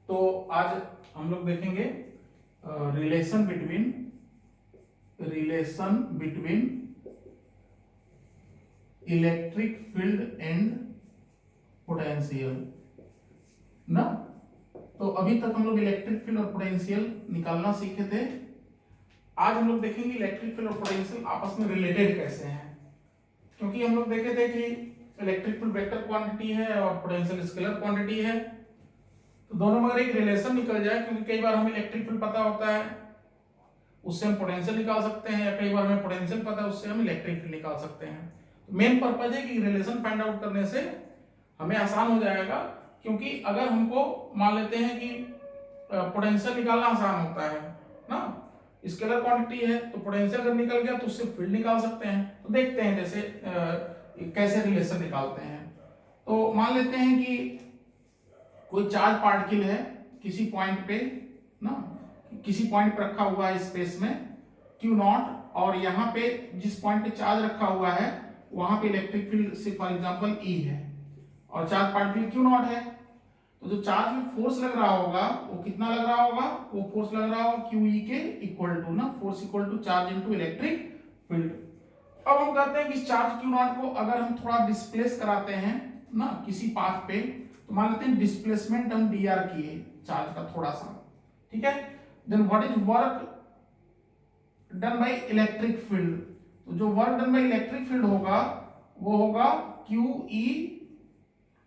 तो आज हम लोग देखेंगे relation between electric field and potential ना। तो अभी तक हम लोग इलेक्ट्रिक फील्ड और पोटेंशियल निकालना सीखे थे। आज हम लोग देखेंगे इलेक्ट्रिक फील्ड और पोटेंशियल आपस में रिलेटेड कैसे हैं, क्योंकि हम लोग देखे थे कि इलेक्ट्रिक फील्ड वेक्टर क्वांटिटी है और पोटेंशियल स्केलर क्वांटिटी है। तो दोनों में अगर एक रिलेशन निकल जाए, क्योंकि कई बार हमें इलेक्ट्रिक फील्ड पता होता है उससे हम पोटेंशियल निकाल सकते हैं, या कई बार हमें पोटेंशियल पता है उससे हम इलेक्ट्रिक फील्ड निकाल सकते हैं। तो मेन पर्पज है कि रिलेशन फाइंड आउट करने से हमें आसान हो जाएगा, क्योंकि अगर हमको मान लेते हैं कि पोटेंशियल निकालना आसान होता है ना, स्केलर क्वांटिटी है तो पोटेंशियल अगर निकल गया तो उससे फील्ड निकाल सकते हैं। तो देखते हैं जैसे कैसे रिलेशन निकालते हैं। तो मान लेते हैं कि कोई चार्ज पार्टिकल है किसी पॉइंट पे ना, किसी पॉइंट पर रखा हुआ है स्पेस में Q नॉट, और यहाँ पे जिस पॉइंट पे चार्ज रखा हुआ है वहां पे इलेक्ट्रिक फील्ड से फॉर एग्जांपल E है और चार्ज पार्टिकल Q नॉट है। तो जो चार्ज में फोर्स लग रहा होगा वो कितना लग रहा होगा, वो फोर्स लग रहा होगा QE के इक्वल टू ना, force equal to charge into electric field. अब हम कहते हैं कि इस चार्ज Q नॉट को अगर हम थोड़ा डिस्प्लेस कराते हैं ना किसी पाथ पे, तो मान लेते हैं डिस्प्लेसमेंट हम dr किए चार्ज का थोड़ा सा, ठीक है। Then what is work done by electric field. तो जो work done by electric field होगा वो होगा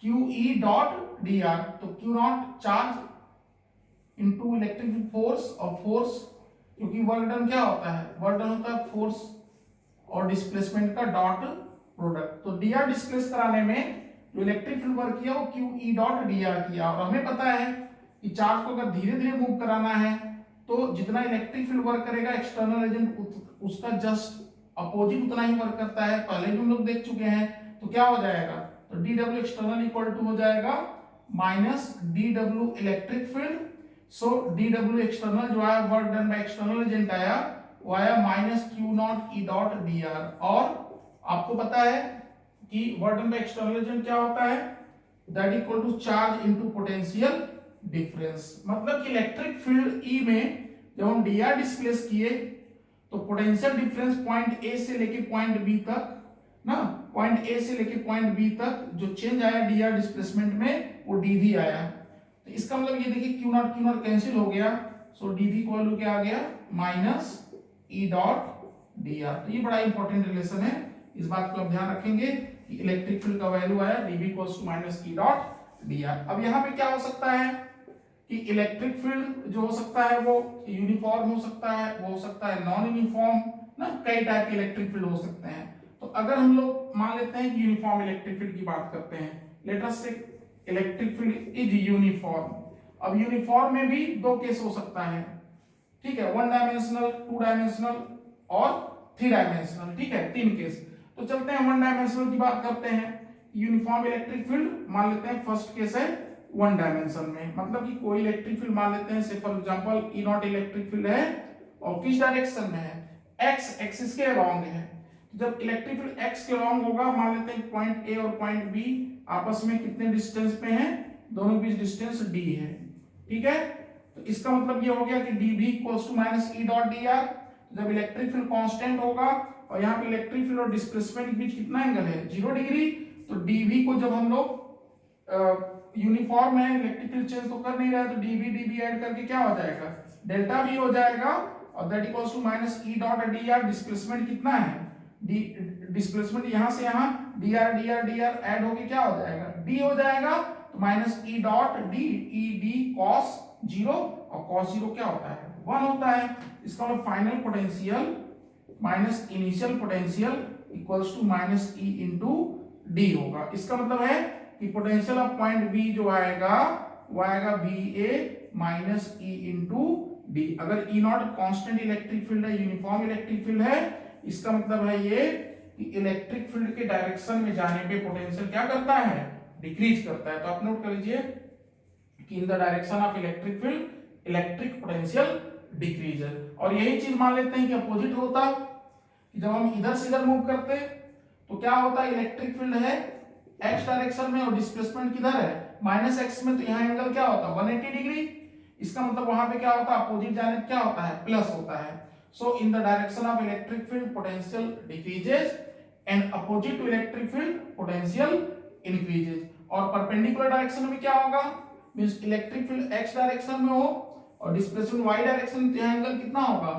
QE डॉट dr। तो Q not charge into electric force, और फोर्स क्योंकि वर्क डन क्या होता है, वर्क डन होता है फोर्स और डिस्प्लेसमेंट का डॉट प्रोडक्ट। तो dr डिस्प्लेस कराने में जो इलेक्ट्रिक फील्ड वर्क किया वो QE डॉट dr किया। और हमें पता है कि चार्ज को अगर धीरे धीरे मूव कराना है तो जितना इलेक्ट्रिक फील्ड वर्क करेगा एक्सटर्नल एजेंट उसका जस्ट अपोजिट उतना ही वर्क करता है, पहले भी हम लोग देख चुके हैं। तो क्या हो जाएगा, तो dw एक्सटर्नल इक्वल टू हो जाएगा minus dw electric field. So dw external जो आया work done by external agent आया वो आया minus Q not E dot dr। और आपको पता है कि work done by external agent क्या होता है, that equal to charge into potential difference. मतलब कि इलेक्ट्रिक फील्ड E में जब हम dr डिस्प्लेस किए तो पोटेंशियल डिफरेंस पॉइंट A से लेके पॉइंट B तक ना, पॉइंट A से लेके पॉइंट B तक जो चेंज आया dr डिस्प्लेसमेंट में वो dv आया। तो इसका मतलब ये देखिए Q नॉट कैंसिल हो गया, सो dv को वैल्यू क्या आ गया माइनस E डॉट dr। तो ये बड़ा इंपॉर्टेंट रिलेशन है, इस बात को आप ध्यान रखेंगे कि इलेक्ट्रिक फील्ड का वैल्यू आया dv equals to minus E dot dr। अब यहाँ पे क्या हो सकता है कि इलेक्ट्रिक फील्ड जो हो सकता है वो यूनिफॉर्म हो सकता है, वो हो सकता है नॉन यूनिफॉर्म ना, कई टाइप के इलेक्ट्रिक फील्ड हो सकते हैं। तो अगर हम लोग मान लेते हैं कि यूनिफॉर्म इलेक्ट्रिक फील्ड की बात करते हैं, लेट अस से इलेक्ट्रिक फील्ड इज यूनिफॉर्म। अब यूनिफॉर्म में भी दो केस हो सकता है, ठीक है, वन डायमेंशनल, टू डायमेंशनल और थ्री डायमेंशनल, ठीक है, तीन केस। तो चलते हैं वन डायमेंशनल की बात करते हैं। यूनिफॉर्म इलेक्ट्रिक फील्ड मान लेते हैं फर्स्ट केस है वन डायमेंशन में, मतलब कि कोई इलेक्ट्रिक फील्ड मान लेते हैं से for example E not electric field है और किस डायरेक्शन में है, x एक्सिस के अलोंग है। जब इलेक्ट्रिक फील्ड x के अलोंग होगा, मान लेते हैं पॉइंट A और पॉइंट B आपस में कितने डिस्टेंस पे हैं, दोनों बीच डिस्टेंस d है, ठीक है। तो इसका मतलब ये हो गया कि dv equals to minus E dot dr। जब इलेक्ट्रिक फील्ड कांस्टेंट होगा और यहाँ पे इलेक्ट्रिक फील्ड और डिस्प्लेसमेंट के बीच कितना एंगल है, 0 डिग्री, तो dv को जब हम लोग यूनिफॉर्म है, इलेक्ट्रिक फील्ड चेंज तो कर नहीं रहा है, तो dv ऐड करके क्या हो जाएगा, डेल्टा v हो जाएगा, और that equals to minus E dot dr। Displacement कितना है, डिस्प्लेसमेंट यहां से यहां dr ऐड होके क्या हो जाएगा, d हो जाएगा, तो minus E dot d cos 0, और cos 0 क्या होता है, 1 होता है। इसका मतलब final potential minus initial potential equals to minus E into d होगा। इसका मतलब है कि पोटेंशियल ऑफ पॉइंट B जो आएगा वो आएगा VA minus E into D. अगर E not constant electric field है, यूनिफॉर्म इलेक्ट्रिक फील्ड है, इसका मतलब है ये कि इलेक्ट्रिक फील्ड के डायरेक्शन में जाने पे पोटेंशियल क्या करता है, डिक्रीज करता है। तो आप नोट कर लीजिए कि इन the direction of electric field electric potential decrease है। और यही चीज मान लेते हैं कि अपोजिट होता, कि जब हम इधर से इधर मूव करते तो क्या होता है, इलेक्ट्रिक फील्ड है x डायरेक्शन में और डिस्प्लेसमेंट किधर है, माइनस एक्स में, तो यहाँ एंगल क्या होता है 180 डिग्री। इसका मतलब वहां पे क्या होता है, अपोजिट जाने क्या होता है, प्लस होता है। So in the direction of electric field potential decreases and opposite to electric field potential increases. और परपेंडिकुलर डायरेक्शन में क्या होगा, means electric field x direction में हो और डिस्प्लेसमेंट वाई डायरेक्शन में, तो यहाँ एंगल कितना होगा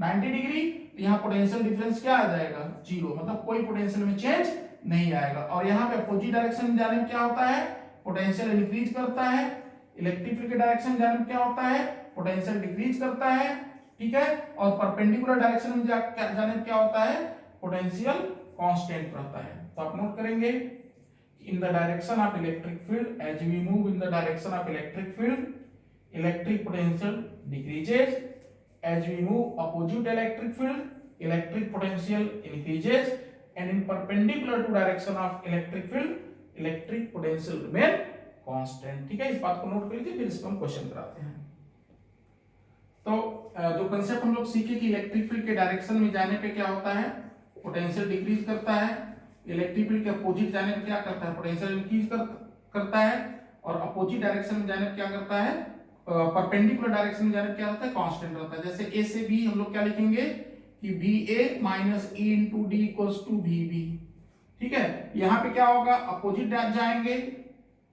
90 डिग्री। यहाँ पोटेंशियल डिफरेंस क्या आ जाएगा, जीरो, मतलब कोई पोटेंशियल में चेंज नहीं आएगा। और यहाँ पे अपोजिट डायरेक्शन में जाने में क्या होता है, पोटेंशियल इंक्रीज करता है। इलेक्ट्रिक फील्ड के डायरेक्शन जाने में क्या होता है, पोटेंशियल डिक्रीज करता है, ठीक है। और परपेंडिकुलर डायरेक्शन में जाने में क्या होता है, पोटेंशियल कांस्टेंट रहता है। तो आप नोट करेंगे, in the direction of electric field, as we move in the direction of electric field, electric potential decreases, as we move opposite electric field, electric potential increases, and in perpendicular to direction of electric field, electric potential remain constant। ठीक है, इस बात को note कर लीजिए, फिर इस पर हम क्वेश्चन कराते हैं। तो जो कंसेप्ट हम लोग सीखे कि इलेक्ट्रिक फील्ड के डायरेक्शन में जाने पे क्या होता है, पोटेंशियल डिक्रीज करता है। इलेक्ट्रिक फील्ड के अपोजिट जाने पे क्या करता है, पोटेंशियल इंक्रीज करता है। और अपोजिट डायरेक्शन में जाने पे क्या करता है, परपेंडिकुलर डायरेक्शन में जाने क्या रहता है, कांस्टेंट रहता है। जैसे ए से बी हम लोग क्या लिखेंगे कि B A minus E into D equals to B B. ठीक है, यहाँ पे क्या होगा, अपोजिट जाएंगे,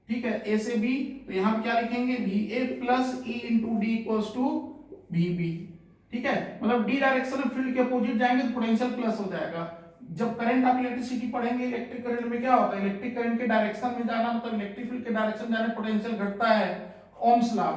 ठीक है, ए से बी, तो यहाँ पे क्या लिखेंगे B A plus E into D equals to B B. ठीक है, मतलब डी डायरेक्शन में फील्ड के अपोजिट जाएंगे तो पोटेंशियल प्लस हो जाएगा। जब करंट आप इलेक्ट्रिसिटी पढ़ेंगे, इलेक्ट्रिक करंट में क्या होता है, इलेक्ट्रिक करंट के डायरेक्शन में जाना मतलब इलेक्ट्रिक फील्ड के डायरेक्शन जाने पोटेंशियल घटता है, ओम्स लॉ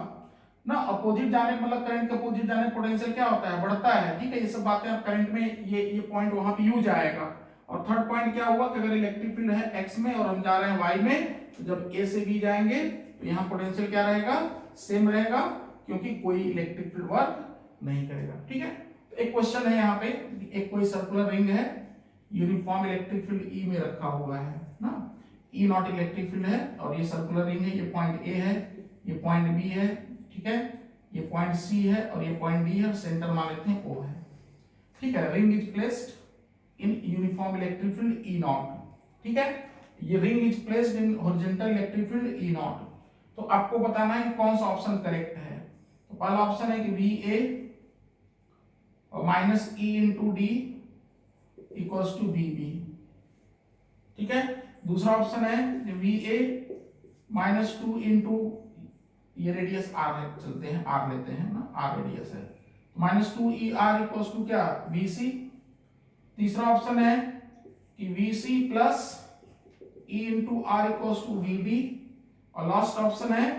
ना। अपोजिट जाने मतलब करंट के अपोजिट जाने पोटेंशियल क्या होता है, बढ़ता है। ठीक है, ये सब बातें आप करंट में ये पॉइंट वहां पे यूज आएगा। और थर्ड पॉइंट क्या हुआ कि अगर इलेक्ट्रिक फील्ड है एक्स में और हम जा रहे हैं वाई में, तो जब ए से बी जाएंगे तो यहाँ पोटेंशियल क्या रहेगा, सेम रहेगा, क्योंकि कोई इलेक्ट्रिक फील्ड वर्क नहीं करेगा। ठीक है, तो एक क्वेश्चन है यहाँ पे, एक कोई सर्कुलर रिंग है, यूनिफॉर्म इलेक्ट्रिक फील्ड ई में रखा हुआ है ना, ई नॉट इलेक्ट्रिक फील्ड है, और ये सर्कुलर रिंग है, ये पॉइंट ए है, ये पॉइंट बी है, ठीक है, ये पॉइंट सी है और ये पॉइंट डी है, और सेंटर मान लेते हैं ओ है। ठीक है, ring is placed in uniform electric field E not. ठीक है, ये ring is placed in horizontal electric field E not. तो आपको बताना है कि कौन सा ऑप्शन करेक्ट है। तो पहला ऑप्शन है कि वी ए और minus E into D equals to B B. ठीक है, दूसरा ऑप्शन है V A minus two into, ये रेडियस आर है, चलते हैं आर लेते हैं ना, आर रेडियस है, minus two E R equals to क्या, बी सी। तीसरा ऑप्शन है कि V C plus E into R equals to B D. और लास्ट ऑप्शन है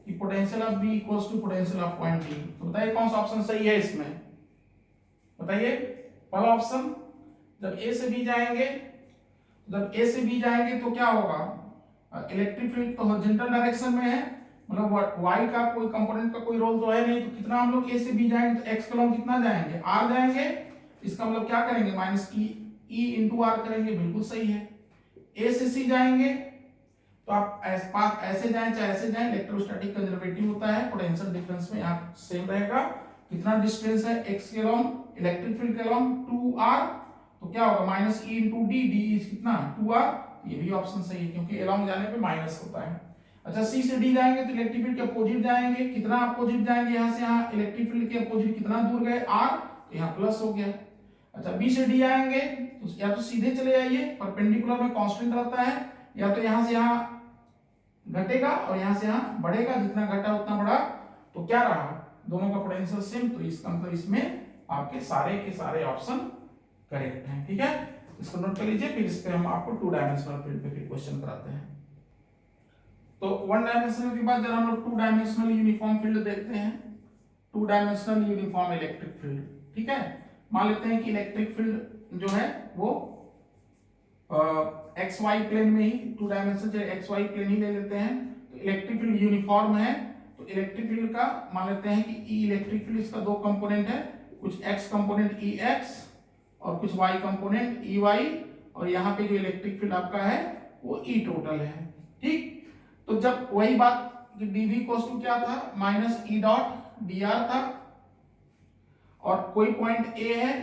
कि potential of B equals to potential of point D. तो बताइए कौन सा ऑप्शन सही है इसमें, बताइए। पहला ऑप्शन, जब ए से बी जाएंगे, जब ए से बी जाएंगे तो क्या होगा, इलेक्ट्रिक फील्ड तो हॉरिजॉन्टल डायरेक्शन में है, मतलब y का कोई कंपोनेंट का कोई रोल तो है नहीं, तो कितना हम लोग a से b जाएंगे तो x कॉलम कितना जाएंगे, r जाएंगे। इसका मतलब क्या करेंगे, माइनस e इंटू आर करेंगे, बिल्कुल सही है। a से c जाएंगे तो आप ऐसे जाएं चाहे ऐसे जाएं, इलेक्ट्रोस्टैटिक कंजर्वेटिव होता है, पोटेंशियल डिफरेंस में यहाँ सेम रहेगा। कितना डिस्टेंस है x के अलोंग, इलेक्ट्रिक फील्ड के अलोंग 2r, तो क्या होगा minus e into D, D is कितना 2r। ये भी ऑप्शन सही है क्योंकि अलोंग जाने पे माइनस होता है। अच्छा, सी से डी जाएंगे तो इलेक्ट्रिक फील्ड के अपोजिट जाएंगे, कितना अपोजिट जाएंगे, यहाँ से यहाँ इलेक्ट्रिक फील्ड के अपोजिट कितना दूर गए, आर, तो यहाँ प्लस हो गया। अच्छा, बी से डी आएंगे तो या तो सीधे चले जाइए, परपेंडिकुलर में कांस्टेंट रहता है, या तो यहाँ से यहाँ घटेगा और यहाँ से यहाँ बढ़ेगा, जितना घटा उतना बढ़ा, तो क्या रहा, दोनों का पोटेंशियल सेम, तो इसमें आपके सारे के सारे ऑप्शन करेक्ट हैं। ठीक है, इसको नोट कर लीजिए, फिर इस पे हम आपको टू डायमेंशनल फील्ड पे फिर क्वेश्चन कराते हैं। तो वन डायमेंशनल के बाद जब हम लोग टू डायमेंशनल यूनिफॉर्म फील्ड देखते हैं, two dimensional uniform electric field. ठीक है, मान लेते हैं कि इलेक्ट्रिक फील्ड जो है वो एक्स वाई प्लेन में ही, two dimension x y plane ही ले लेते हैं। तो इलेक्ट्रिक फील्ड यूनिफॉर्म है, तो इलेक्ट्रिक फील्ड का मान लेते हैं कि ई इलेक्ट्रिक फील्ड, इसका दो कंपोनेंट है, कुछ एक्स कंपोनेंट ई एक्स और कुछ वाई कंपोनेंट ई वाई, और यहाँ पे जो इलेक्ट्रिक फील्ड आपका है वो ई टोटल है। ठीक, तो जब वही बात कि dv इक्वल्स टू क्या था, minus E dot d are था, और कोई पॉइंट a है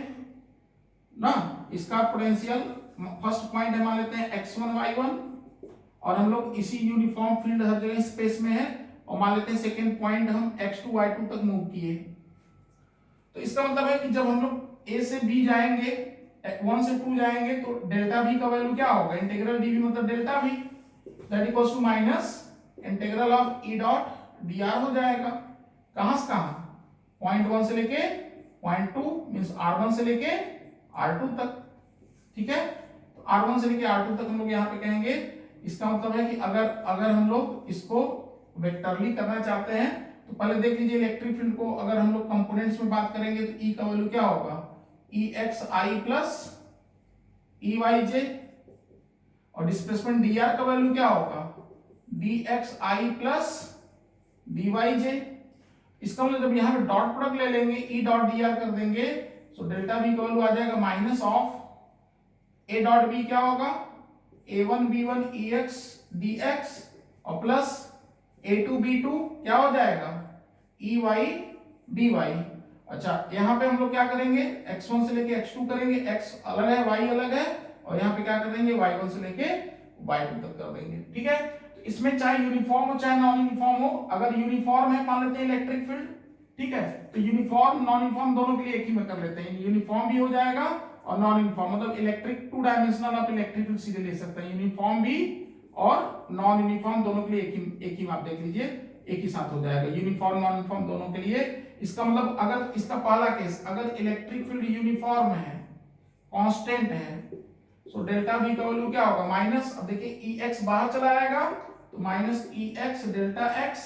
ना, इसका पोटेंशियल फर्स्ट पॉइंट है मान लेते हैं x1 y1, और हम लोग इसी यूनिफॉर्म फील्ड हर जगह स्पेस में है, और मान लेते हैं सेकेंड पॉइंट हम x2 y2 तक मूव किए। तो इसका मतलब है कि जब हम लोग a से b जाएंगे, 1 से 2 जाएंगे, तो डेल्टा v का वैल्यू क्या होगा, इंटीग्रल dv मतलब delta v, that equals to minus integral of e dot dr हो जाएगा। कहां से कहां, पॉइंट 1 से लेके पॉइंट 2 मींस r1 से लेके r2 तक। ठीक है, तो r1 से लेके r2 तक हम लोग यहाँ पे कहेंगे। इसका मतलब है कि अगर हम लोग इसको वेक्टरली करना चाहते हैं, तो पहले देख लीजिए इलेक्ट्रिक फील्ड को अगर हम लोग कंपोनेंट्स में बात करेंगे, तो E का वैल्यू क्या होगा, EXI प्लस EYJ, और डिस्प्लेसमेंट dr का वैल्यू क्या होगा, DXI प्लस DYJ। इसका मतलब जब यहाँ पे डॉट प्रोडक्ट ले लेंगे, E डॉट dr कर देंगे, तो डेल्टा V का वैल्यू आ जाएगा minus of A dot B क्या होगा, A1 B1 EX DX, और प्लस A2 B2 क्या हो जाएगा, EY DY। अच्छा, यहाँ पे हम लोग क्या करेंगे, x1 से लेके x2 करेंगे, x अलग है y अलग है, और यहाँ पे क्या कर देंगे, y1 से लेके y2 तक कर देंगे। ठीक है, तो इसमें चाहे यूनिफॉर्म हो चाहे नॉन यूनिफॉर्म हो, अगर यूनिफॉर्म है मान लेते हैं इलेक्ट्रिक फील्ड, ठीक है, तो यूनिफॉर्म नॉन यूनिफॉर्म दोनों के लिए एक ही में कर लेते हैं, यूनिफॉर्म भी हो जाएगा और नॉन यूनिफॉर्म, मतलब इलेक्ट्रिक 2 डायमेंशनल आप इलेक्ट्रिक फील्ड सीधे ले सकते हैं, यूनिफॉर्म भी और नॉन यूनिफॉर्म दोनों के लिए एक ही आप देख लीजिए, एक ही साथ हो जाएगा, यूनिफॉर्म नॉन यूनिफॉर्म दोनों के लिए। इसका मतलब अगर इसका पहला केस, अगर इलेक्ट्रिक फील्ड यूनिफॉर्म है, कांस्टेंट है, सो डेल्टा V का वैल्यू क्या होगा, माइनस, अब देखिए EX बाहर चला आएगा, तो माइनस EX डेल्टा X,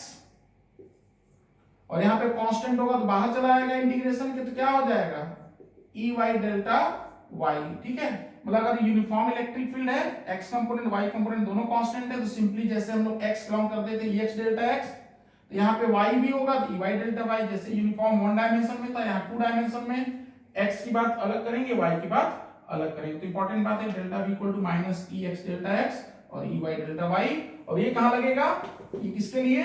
और यहाँ पे कांस्टेंट होगा तो बाहर चला आएगा इंटीग्रेशन के, तो क्या हो जाएगा, EY डेल्टा Y। ठीक है, मतलब अगर यूनिफॉर्म इलेक्ट्रिक फील्ड है, x कंपोनेंट y कंपोनेंट दोनों कांस्टेंट है, तो सिंपली जैसे हम लोग x लॉन्ग कर देते हैं EX डेल्टा x, तो यहाँ पे y भी होगा तो EY डेल्टा y, जैसे यूनिफॉर्म 1 डायमेंशन में था, यहाँ 2 डायमेंशन में x की बात अलग करेंगे, y की बात अलग करेंगे। तो इंपॉर्टेंट बात है delta v equal to minus EX delta x और EY डेल्टा y, और ये कहां लगेगा, ये किसके लिए,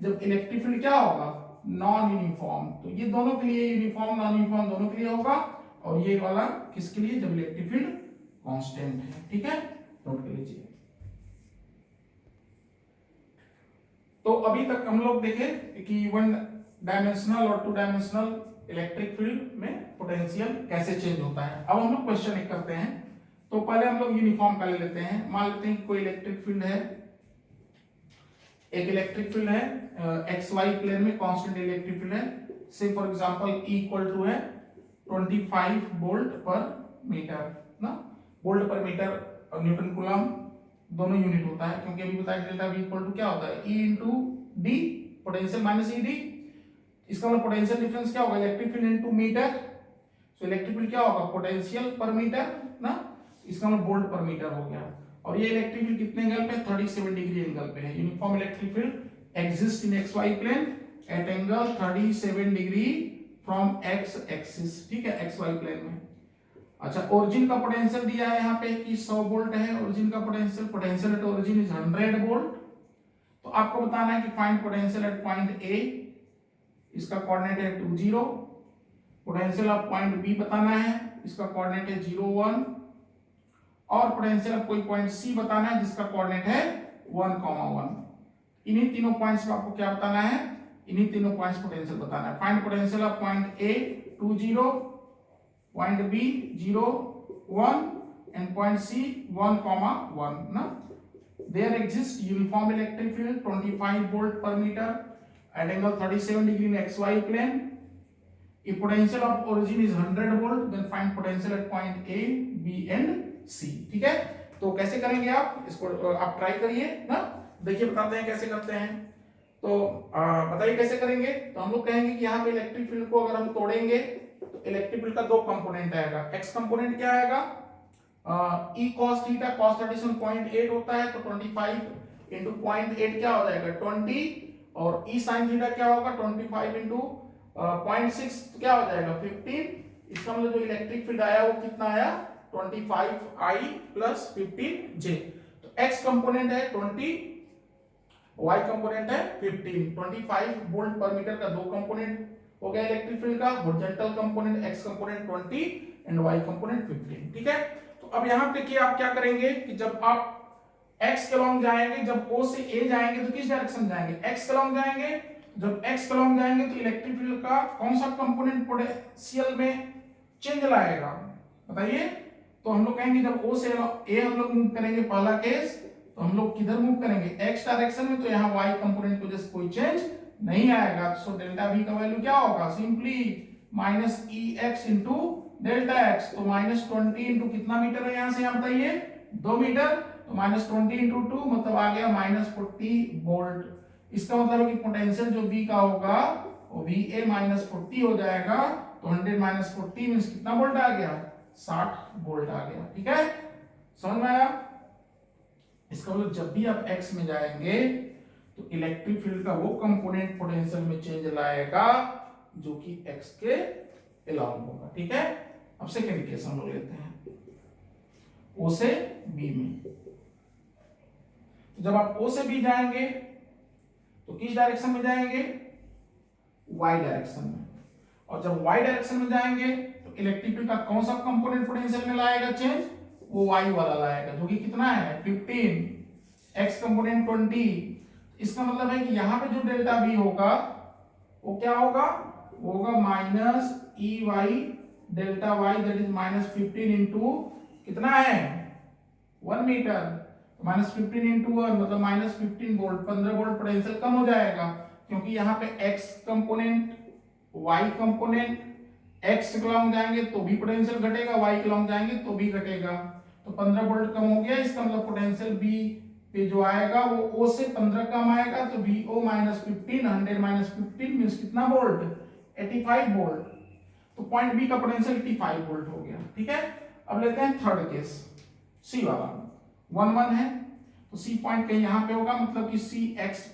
जब इलेक्ट्रिक फील्ड क्या होगा, नॉन यूनिफॉर्म, तो ये दोनों के लिए यूनिफॉर्म नॉन यूनिफॉर्म दोनों के लिए होगा, और ये वाला किसके लिए, जब इलेक्ट्रिक फील्ड कांस्टेंट है। ठीक है, नोट कर लीजिए। तो अभी तक हम लोग देखे कि 1 डायमेंशनल और 2 डायमेंशनल इलेक्ट्रिक फील्ड में पोटेंशियल कैसे चेंज होता है। अब हम लोग क्वेश्चन एक करते हैं, तो पहले हम लोग यूनिफॉर्म का ले लेते हैं। मान लेते हैं कि कोई इलेक्ट्रिक फील्ड है, एक इलेक्ट्रिक फील्ड है XY प्लेन में, कांस्टेंट इलेक्ट्रिक फील्ड है, say for example E equal to है 25 वोल्ट पर मीटर ना, वोल्ट पर मीटर और न्यूटन कूलम दोनों यूनिट होता है, क्योंकि अभी बताया डेल्टा V इक्वल टू क्या होता है, E into D, potential minus ED। इसका मतलब पोटेंशियल डिफरेंस क्या होगा, electric field into metre, so electric field क्या होगा, पोटेंशियल पर मीटर ना, इसका मतलब वोल्ट पर मीटर हो गया। और ये इलेक्ट्रिक फील्ड कितने एंगल पे, 37 डिग्री एंगल पे है। Uniform electric field exist in XY plane at angle 37 degree from x axis. ठीक है, XY प्लेन में। अच्छा, ओरिजिन का पोटेंशियल दिया है यहाँ पे कि 100 वोल्ट है ओरिजिन का potential, potential at origin is 100 volt. तो आपको बताना है कि find potential at point A, इसका कोऑर्डिनेट है 20, पोटेंशियल ऑफ पॉइंट B बताना है, इसका कोऑर्डिनेट है 01, और पोटेंशियल ऑफ कोई पॉइंट C बताना है जिसका कोऑर्डिनेट है 1,1। इन्हीं तीनों पॉइंट्स में आपको क्या बताना है, इन्हीं तीनों पॉइंट्स पोटेंशियल बताना है। Find potential of point A 20, point B 0, 1 and point C 1,1 ना। There exists uniform electric field 25 volt per meter at angle 37 degree in XY plane. If potential of origin is 100 volt, then find potential at point A, B and C. ठीक है, तो कैसे करेंगे आप इसको, आप try करिए ना, देखिए बताते हैं कैसे करते हैं। तो बताइए कैसे करेंगे। तो हम लोग कहेंगे कि यहाँ पे इलेक्ट्रिक फील्ड को अगर हम तोड़ेंगे, तो इलेक्ट्रिक फील्ड का दो कंपोनेंट आएगा। एक्स कंपोनेंट क्या आएगा, E cos थीटा, cos 37.8 होता है, तो 25 इंटू 0.8 क्या हो जाएगा 20, और E sin थीटा क्या होगा 25 इंटू 0.6 क्या हो जाएगा 15। इसका मतलब जो इलेक्ट्रिक फील्ड आया वो कितना आया 25I प्लस 15J। तो X कंपोनेंट है 20, Y कंपोनेंट है 15। 25 वोल्ट पर मीटर का दो कंपोनेंट हो गया इलेक्ट्रिक फील्ड का, horizontal component X component 20 and Y component 15। ठीक है, तो अब यहां देखिए आप क्या करेंगे कि जब आप एक्स के लॉन्ग जाएंगे, जब ओ से ए जाएंगे तो किस डायरेक्शन जाएंगे, एक्स के लॉन्ग जाएंगे। जब एक्स के लॉन्ग जाएंगे तो इलेक्ट्रिक फील्ड का कौन सा कंपोनेंट पोटेंशियल में चेंज लाएगा बताइए। तो हम लोग कहेंगे जब ओ से ए हम लोग मूव करेंगे, पहला केस, तो हम लोग किधर मूव करेंगे, एक्स डायरेक्शन में, तो यहाँ वाई कंपोनेंट की वजह से कोई चेंज नहीं आएगा। सो डेल्टा वी का वैल्यू क्या होगा, simply minus E x into delta x. तो माइनस 20 इंटू कितना मीटर है यहाँ से यहाँ बताइए, 2 मीटर, तो माइनस 20 इंटू 2 मतलब आ गया माइनस 40 वोल्ट। इसका मतलब है कि पोटेंशियल जो बी का होगा वो वी ए माइनस 40 हो जाएगा। तो 100 माइनस 40 मीन्स कितना वोल्ट आ गया, 60 वोल्ट आ गया। ठीक है, समझ में आया। इसका मतलब जब भी आप एक्स में जाएंगे तो इलेक्ट्रिक फील्ड का वो कंपोनेंट पोटेंशियल में चेंज लाएगा जो कि एक्स के अलोंग होगा। ठीक है, अब सेकेंड केस हम लोग लेते हैं, ओ से बी में। तो जब आप ओ से बी जाएंगे तो किस डायरेक्शन में जाएंगे, वाई डायरेक्शन में। और जब वाई डायरेक्शन में जाएंगे तो इलेक्ट्रिक फील्ड का कौन सा कंपोनेंट पोटेंशियल में लाएगा चेंज, वो वाई वाला लाएगा, जो कि कितना है 15, एक्स कंपोनेंट 20। इसका मतलब है कि यहां पे जो डेल्टा बी होगा वो क्या होगा, वो होगा minus E Y delta Y, that is minus 15 into कितना है 1 मीटर, माइनस 15 इंटू 1 मतलब माइनस 15 वोल्ट, 15 वोल्ट पोटेंशियल कम हो जाएगा, क्योंकि यहाँ पे X component Y component, X के लॉन्ग जाएंगे तो भी पोटेंशियल घटेगा, वाई के लॉन्ग जाएंगे तो भी घटेगा। तो 15 वोल्ट कम हो गया, इसका मतलब पोटेंशियल बी पे जो आएगा वो ओ से 15 कम आएगा, तो V O minus 15, 100 minus 15 means कितना वोल्ट, 85 वोल्ट। तो पॉइंट बी का पोटेंशियल 85 वोल्ट हो गया। ठीक है, अब लेते हैं थर्ड केस, सी वाला 1 1 है, तो सी पॉइंट कहीं यहां पे होगा, मतलब कि सी एक्स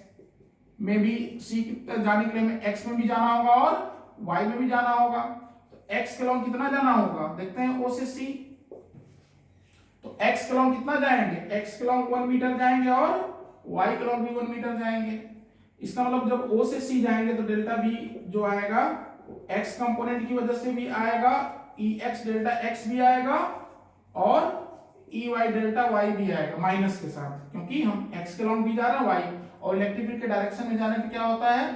में भी, सी जाने के लिए हमें एक्स में भी जाना होगा और वाई में भी जाना होगा। तो एक्स के लॉन्ग कितना जाना होगा, देखते हैं ओ से सी। तो एक्स के लॉन्ग कितना जाएंगे, एक्स के लॉन्ग 1 मीटर जाएंगे और वाई के लॉन्ग भी 1 मीटर जाएंगे। इसका मतलब जब ओ से सी जाएंगे तो डेल्टा बी जो आएगा एक्स कंपोनेंट की वजह से भी आएगा, ई एक्स डेल्टा एक्स भी आएगा और ई वाई डेल्टा वाई भी आएगा माइनस के साथ, क्योंकि हम एक्स के लॉन्ग भी जा रहे हैं वाई, और इलेक्ट्रिक फील्ड के डायरेक्शन में जाने पे क्या होता है,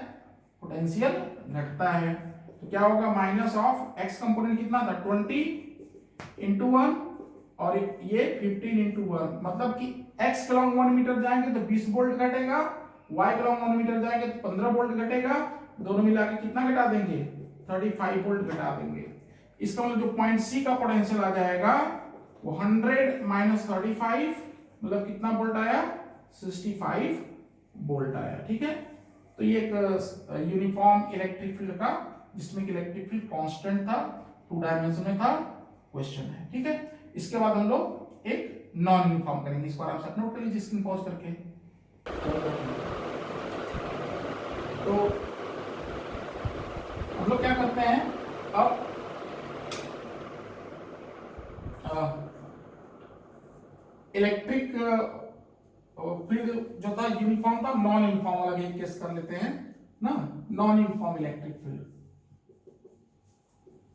पोटेंशियल घटता है। तो क्या होगा, माइनस ऑफ एक्स कंपोनेंट कितना था 20 इंटू 1 और ये 15 इंटू 1, मतलब कि एक्स के लॉन्ग 1 मीटर जाएंगे तो 20 वोल्ट घटेगा, वाई के लॉन्ग 1 मीटर जाएंगे तो 15 वोल्ट घटेगा, दोनों मिला के कितना घटा देंगे 35 वोल्ट घटा देंगे। इसका मतलब जो पॉइंट सी का पोटेंशियल आ जाएगा वो 100 माइनस 35 मतलब कितना वोल्ट आया, 65 वोल्ट आया। ठीक है, तो ये एक यूनिफॉर्म इलेक्ट्रिक फील्ड का, जिसमें इलेक्ट्रिक फील्ड कांस्टेंट था, 2 डायमेंशन में था, क्वेश्चन है। ठीक है, इसके बाद हम लोग एक नॉन यूनिफॉर्म करेंगे, इसको आराम से नोट कर लीजिए स्क्रीन पॉज करके। तो हम लोग क्या करते हैं, अब इलेक्ट्रिक फील्ड जो था यूनिफॉर्म था, नॉन यूनिफॉर्म वाला भी केस कर लेते हैं ना, नॉन यूनिफॉर्म इलेक्ट्रिक फील्ड।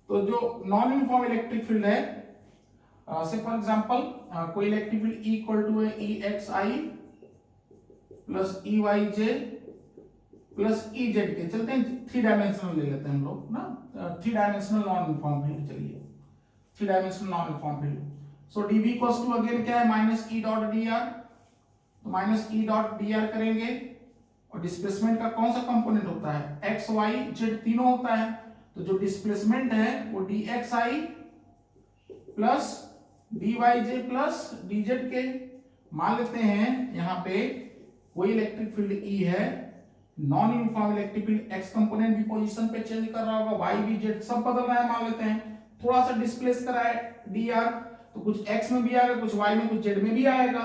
तो जो नॉन यूनिफॉर्म इलेक्ट्रिक फील्ड है, से फॉर एग्जांपल कोई electric field E equal to है E X I plus E Y J plus E Z K, चलते हैं 3 डायमेंशनल ले लेते हैं हम लोग ना, 3 डायमेंशनल नॉन यूनिफॉर्म फील्ड, चलिए 3 dimensional non uniform field. So dv equals to again क्या है, minus E dot d r, तो minus E dot d r करेंगे, और डिस्प्लेसमेंट का कौन सा कंपोनेंट होता है, एक्स वाई जेड तीनों होता है, तो जो डिस्प्लेसमेंट है वो D x I plus D Y J plus D Z के। मान लेते हैं यहाँ पे कोई इलेक्ट्रिक फील्ड ई है, non uniform electric field, x component भी पोजीशन पे चेंज कर रहा होगा, वाई भी जेड सब बदल रहा है, मान लेते हैं थोड़ा सा डिस्प्लेस करा है डी आर, तो कुछ एक्स में भी आएगा, कुछ वाई में, कुछ जेड में भी आएगा,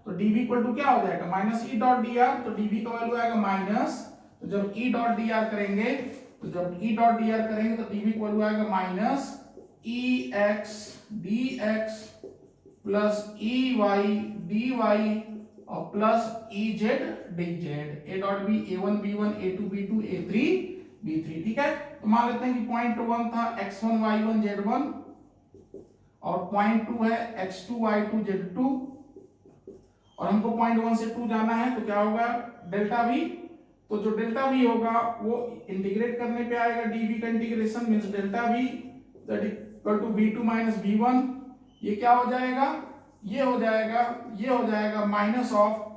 तो dv इक्वल टू क्या हो जाएगा, minus E dot d r, तो dv का वैल्यू आएगा माइनस, तो जब ई डॉट डी आर करेंगे, तो जब ई डॉट डी आर करेंगे तो dv का वैल्यू आएगा minus E x D x plus E Y D y और plus E Z D z, A dot B A one B one A two B two A three B three. ठीक है, तो मान लेते हैं कि point 1 था x1 y1 z1 और पॉइंट 2 है x2 y2 z2, और हमको पॉइंट 1 से 2 जाना है, तो क्या होगा डेल्टा वी। तो जो डेल्टा वी होगा वो इंटीग्रेट करने पे आएगा, डीवी का integration means delta V that equal to v2 minus v1। ये क्या हो जाएगा, ये हो जाएगा minus of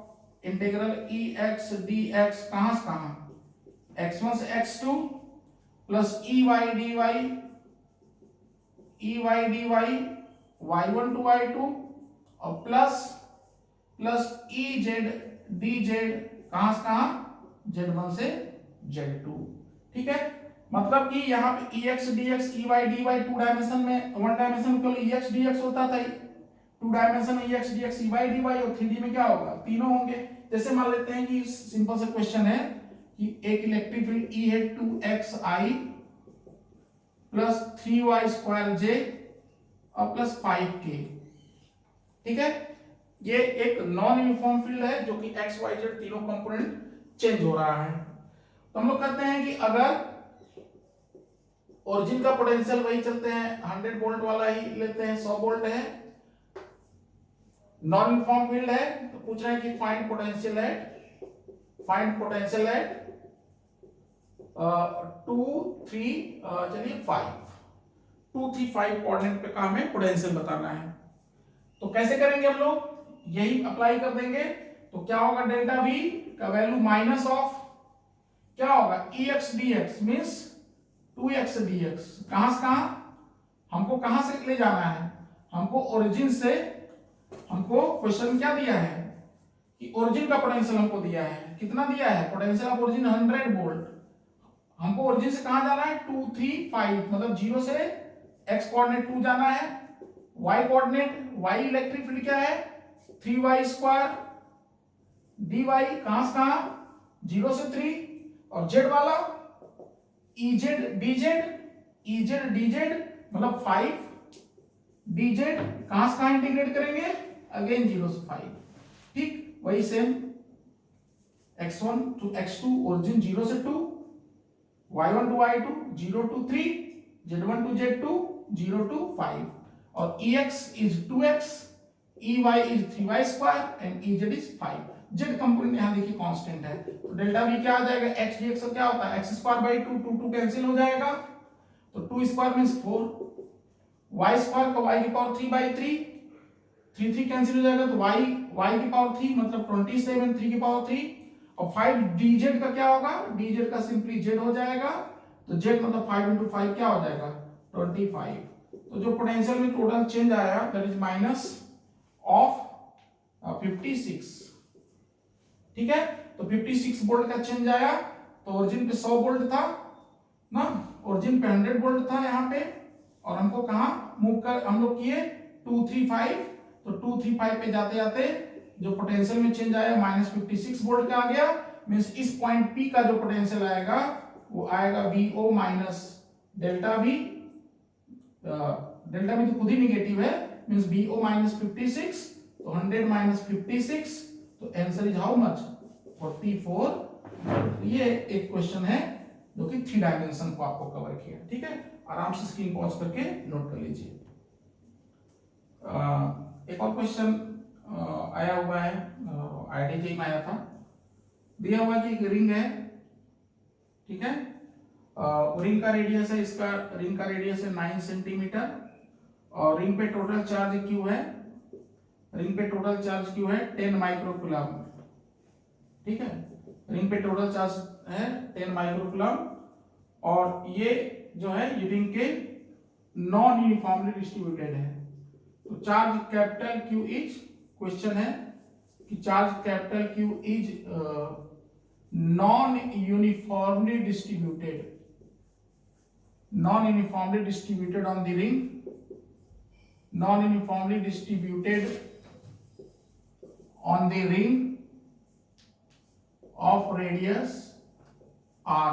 integral E x D X, कहां से कहां, x1 से x2 plus E Y D Y y1 to y2 और plus E Z D Z, कहां से कहां, z1 से z2। ठीक है, मतलब कि यहाँ पे ex dx ey dy 2 dimension में, 1 डायमेंशन केवल ex dx होता था, 2 डायमेंशन में ex dx ey dy, और 3D में क्या होगा, तीनों होंगे। जैसे मान लेते हैं कि सिंपल सा क्वेश्चन है कि एक इलेक्ट्रिक फील्ड E है 2xi plus 3y square j और प्लस 5k। ठीक है, ये एक नॉन यूनिफॉर्म फील्ड है जो कि एक्स वाई जेड तीनों कंपोनेंट चेंज हो रहा है। तो हम लोग कहते हैं कि अगर ओरिजिन का पोटेंशियल वही चलते हैं 100 वोल्ट वाला ही लेते हैं, 100 वोल्ट है, नॉन यूनिफॉर्म फील्ड है, तो पूछ रहे हैं कि फाइंड पोटेंशियल एट 2 3 चलिए 5 2 3 5 कोऑर्डिनेट पे का हमें पोटेंशियल बताना है। तो कैसे करेंगे हम लोग, यही अप्लाई कर देंगे। तो क्या होगा, डेल्टा वी का वैल्यू माइनस ऑफ क्या होगा, E x D x means 2x dx, कहां से कहां, हमको कहां से ले जाना है, हमको ओरिजिन से, हमको क्वेश्चन क्या दिया है कि ओरिजिन का पोटेंशियल हमको दिया है, कितना दिया है, पोटेंशियल ऑफ ओरिजिन 100 वोल्ट। हमको ओरिजिन से कहां जाना है, 2 3 5, मतलब 0 से x कोऑर्डिनेट 2 जाना है, y coordinate, y electric field क्या है 3y स्क्वायर dy, कहां से कहां, 0 से 3, और z वाला EZ DZ मतलब 5 DZ, कहां से कहां इंटीग्रेट करेंगे, अगेन 0 से 5। ठीक, वही same x1 to x2 origin 0 से 2, y1 to y2 0 to 3, z1 to z2 0 to 5, और ex is 2x, ey is 3y square and ez is 5। z component यहां देखिए कांस्टेंट है, तो डेल्टा v क्या आ जाएगा, x dx का क्या होता है x स्क्वायर बाई 2, 2 2 कैंसिल हो जाएगा, तो 2 स्क्वायर मींस 4, y स्क्वायर का y की पावर 3 बाई 3, 3 3 कैंसिल हो जाएगा, तो y की पावर 3 मतलब 27, 3 की पावर 3, और 5 dz का क्या होगा, dz का सिंपली z हो जाएगा, तो z मतलब 5 into 5 क्या हो जाएगा 25। तो जो पोटेंशियल में टोटल चेंज आया दैट इज माइनस ऑफ 56। ठीक है, तो 56 वोल्ट का चेंज आया, तो ओरिजिन पे 100 वोल्ट था ना, ओरिजिन पे 100 वोल्ट था यहाँ पे, और हमको कहा मूव कर हम लोग किए 2 3 5, तो 2 3 5 पे जाते जाते जो पोटेंशियल में चेंज आया माइनस 56 वोल्ट का आ गया, मींस इस पॉइंट पी का जो पोटेंशियल आएगा वो आएगा V O minus delta V, delta V तो खुद ही निगेटिव है, मींस वीओ माइनस 56, तो 100 माइनस 56, तो आंसर इज हाउ मच 44। ये एक क्वेश्चन है जो कि 3 डायमेंशन को आपको कवर किया। ठीक है, आराम से स्क्रीन पॉज करके नोट कर लीजिए। एक और क्वेश्चन आया हुआ है, आईआईटी में आया था, दिया हुआ कि एक रिंग है, ठीक है, रिंग का रेडियस है, इसका रिंग का रेडियस है 9 सेंटीमीटर, और रिंग पे टोटल चार्ज क्यू है, रिंग पे टोटल चार्ज क्यू है 10 माइक्रोकूलम। ठीक है, रिंग पे टोटल चार्ज है 10 माइक्रोकूलम, और ये जो है ये रिंग के नॉन यूनिफॉर्मली डिस्ट्रीब्यूटेड है। तो charge capital Q is, question है कि charge capital Q is non uniformly distributed, on the ring, non uniformly distributed on the ring of radius r।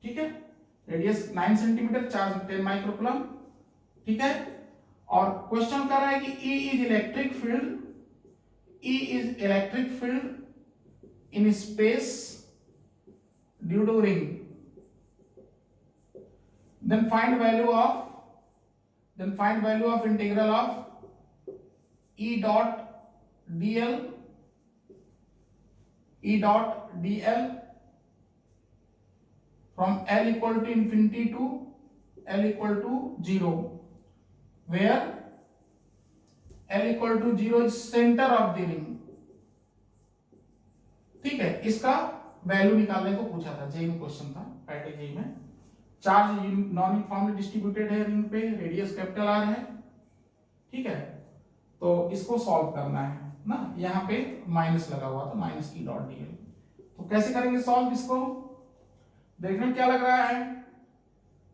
ठीक है, रेडियस 9 सेंटीमीटर, चार्ज 10 माइक्रोकूलम। ठीक है, और question कर रहा है कि E is electric field in space due to ring, then find value of integral of E dot dl E dot dl from L equal to infinity to L equal to 0, where L equal to 0 is center of the ring। ठीक है, इसका value निकालने को पूछा था, JEE में question था, category में। चार्ज नॉन यूनिफॉर्मली डिस्ट्रीब्यूटेड है रिंग पे, रेडियस कैपिटल आर है, ठीक है। तो इसको सॉल्व करना है ना, यहाँ पे माइनस लगा हुआ था, माइनस ई डॉट डीएल। तो कैसे करेंगे सॉल्व इसको? देखने में क्या लग रहा है?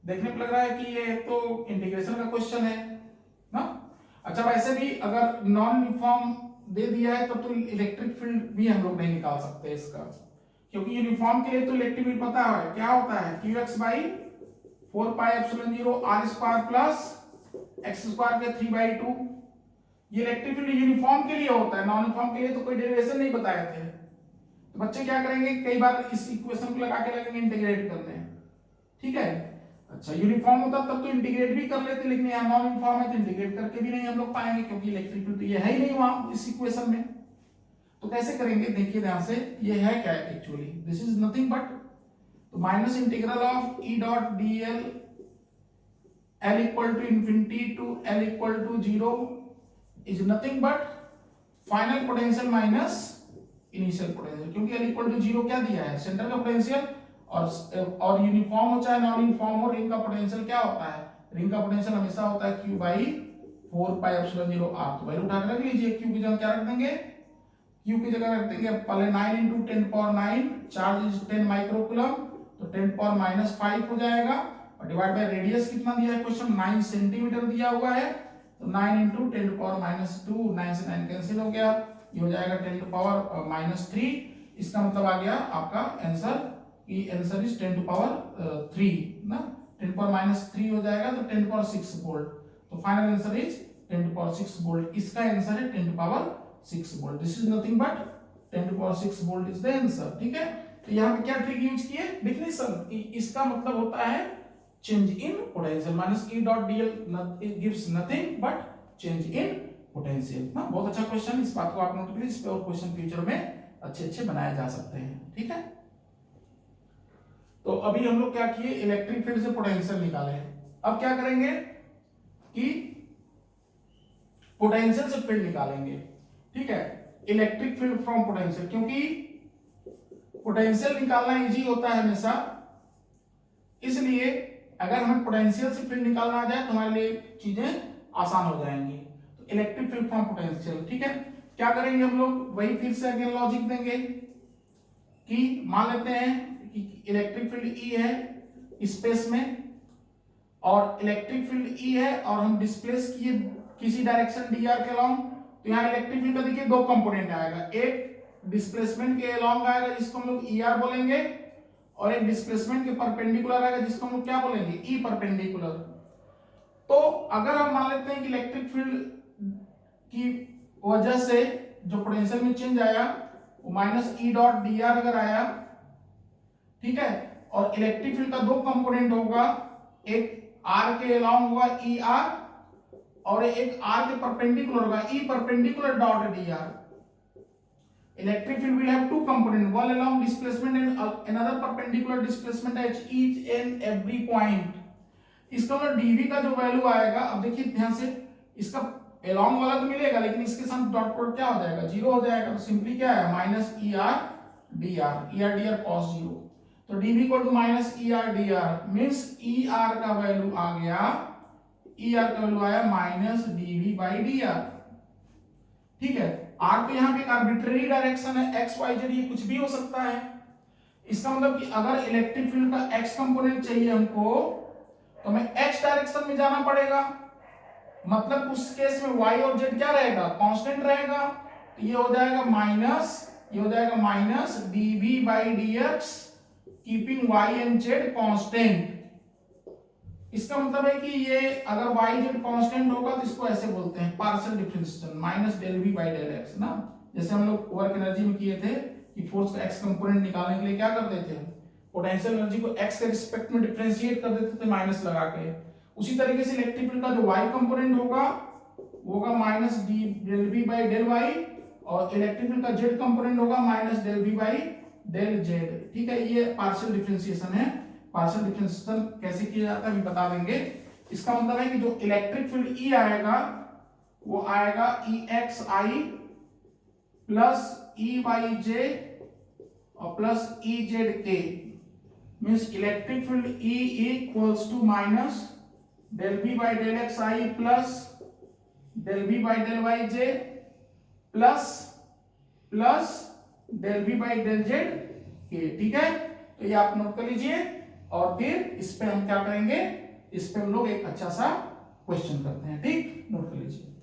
देखने में लग रहा है कि ये तो इंटीग्रेशन का क्वेश्चन है ना। अच्छा, वैसे भी अगर नॉन यूनिफॉर्म दे दिया है तब तो इलेक्ट्रिक फील्ड भी हम लोग नहीं निकाल सकते इसका, क्योंकि यूनिफॉर्म के लिए तो इलेक्ट्रिक फील्ड पता है क्या होता है, qx by 4 pi epsilon 0 r square plus x square के 3/2। ये इलेक्ट्रिक फील्ड यूनिफॉर्म के लिए होता है, नॉन यूनिफॉर्म के लिए तो कोई डेरिवेशन नहीं बताए थे। तो बच्चे क्या करेंगे, कई बार इस इक्वेशन को लगा के लगेंगे इंटीग्रेट करने, ठीक है। अच्छा, यूनिफॉर्म होता तब तो इंटीग्रेट भी कर लेते, लेकिन यहाँ नॉन यूनिफॉर्म है तो इंटीग्रेट करके भी नहीं हम लोग पाएंगे, क्योंकि इलेक्ट्रिक फील्ड तो ये है ही नहीं वहां इस इक्वेशन में। तो कैसे करेंगे, देखिए ध्यान से, ये है क्या actually, this is nothing but, तो minus integral of E dot d l l equal to infinity to l equal to 0 is nothing but final potential minus initial potential, क्योंकि एल इक्वल टू 0 क्या दिया है, centre का potential. और uniform हो चाहे non uniform हो, ring का पोटेंशियल क्या होता है, रिंग का पोटेंशियल हमेशा होता है q by 4 pi epsilon 0 r। तो वैल्यू उठा के रख लीजिए, q की जगह क्या रख देंगे, q की जगह रख देंगे पहले 9 × 10⁻⁹, चार्ज इज 10 माइक्रोकूलम, तो 10⁻⁵ हो जाएगा, और डिवाइड बाय रेडियस कितना दिया है क्वेश्चन, 9 सेंटीमीटर दिया हुआ है, तो 9 × 10⁻², 9 से 9 कैंसिल हो गया, ये हो जाएगा 10⁻³ इसका मतलब आ गया आपका आंसर, कि आंसर इज 10⁻³ ना, 10⁻³ हो जाएगा तो 10⁻6 वोल्ट, तो फाइनल आंसर इज 10⁻6 वोल्ट। इसका आंसर है 10⁻6 volt, this is nothing but 10⁻6 volt is the answer, ठीक है। तो यहाँ पे क्या ट्रिक यूज किए, डिफिनेशन, इसका मतलब होता है change in potential, minus E dot DL gives nothing but change in potential ना। बहुत अच्छा क्वेश्चन, इस बात को आप नोट करिए, इस पे और क्वेश्चन फ्यूचर में अच्छे अच्छे बनाए जा सकते हैं, ठीक है। तो अभी हम लोग क्या किए, इलेक्ट्रिक फील्ड से पोटेंशियल निकाले। अब क्या करेंगे कि पोटेंशियल से फील्ड निकालेंगे, ठीक है, इलेक्ट्रिक फील्ड फ्रॉम पोटेंशियल, क्योंकि पोटेंशियल निकालना इजी होता है हमेशा, इसलिए अगर हमें पोटेंशियल से फील्ड निकालना आ जाए तो हमारे लिए चीजें आसान हो जाएंगी। तो इलेक्ट्रिक फील्ड फ्रॉम पोटेंशियल, ठीक है, क्या करेंगे हम लोग, वही फिर से अगेन लॉजिक देंगे कि मान लेते हैं कि इलेक्ट्रिक फील्ड ई है स्पेस में, और इलेक्ट्रिक फील्ड ई है, और हम डिस्प्लेस किए किसी डायरेक्शन डी आर के अलोंग, तो यहाँ इलेक्ट्रिक फील्ड का देखिए दो कंपोनेंट आएगा, एक डिस्प्लेसमेंट के अलोंग आएगा जिसको हम लोग ई आर बोलेंगे, और एक डिस्प्लेसमेंट के परपेंडिकुलर आएगा जिसको हम लोग क्या बोलेंगे, ई परपेंडिकुलर। तो अगर हम मान लेते हैं कि इलेक्ट्रिक फील्ड की वजह से जो पोटेंशियल में चेंज आया वो minus E dot d are अगर आया, ठीक है, और इलेक्ट्रिक फील्ड का दो कंपोनेंट होगा, एक आर के अलोंग होगा ई आर, और एक आर के परपेंडिकुलर होगा E perpendicular dot d are. Electric field will have two components, one along displacement and another perpendicular displacement at each and every point। इसका मतलब dv का जो वैल्यू आएगा, अब देखिए ध्यान से, इसका along वाला तो मिलेगा, लेकिन इसके साथ डॉट प्रोडक्ट क्या हो जाएगा, 0 हो जाएगा, तो सिंपली क्या है, minus E R D R cos 0, तो dv equal to minus E R D R, means E R का वैल्यू आ गया, ई आर का वैल्यू आया minus dv by D R, ठीक है। आर तो यहाँ पे एक आर्बिट्रेरी डायरेक्शन है, एक्स वाई जेड, ये कुछ भी हो सकता है। इसका मतलब कि अगर इलेक्ट्रिक फील्ड का एक्स कंपोनेंट चाहिए हमको, तो हमें एक्स डायरेक्शन में जाना पड़ेगा, मतलब उस केस में वाई और जेड क्या रहेगा, कांस्टेंट रहेगा, तो ये हो जाएगा माइनस, ये हो जाएगा minus dv by dx keeping Y and Z constant. इसका मतलब है कि ये अगर y z कांस्टेंट होगा तो इसको ऐसे बोलते हैं partial differentiation, minus del v by del x ना। जैसे हम लोग वर्क एनर्जी में किए थे कि फोर्स का x कंपोनेंट निकालने के लिए क्या करते थे, पोटेंशियल एनर्जी को x के रिस्पेक्ट में डिफरेंशिएट कर देते थे माइनस लगा के। उसी तरीके से इलेक्ट्रिक फील्ड का जो y कंपोनेंट होगा वो होगा minus del v by del y, और इलेक्ट्रिक फील्ड का जेड कंपोनेंट होगा minus del V by del Z. ठीक है, ये पार्शियल डिफरेंशिएशन है। पार्शियल डिफरेंशिएशन कैसे किया जाता है अभी बता देंगे। इसका मतलब है कि जो इलेक्ट्रिक फील्ड ई आएगा वो आएगा E X I plus E Y J और plus E Z K, means electric field E equals to minus del B by del X I plus del B by del Y J plus del B by del Z K. ठीक है, तो ये आप note कर लीजिए और फिर इस पे हम क्या करेंगे, इस पे हम लोग एक अच्छा सा क्वेश्चन करते हैं। ठीक, नोट कर लीजिए।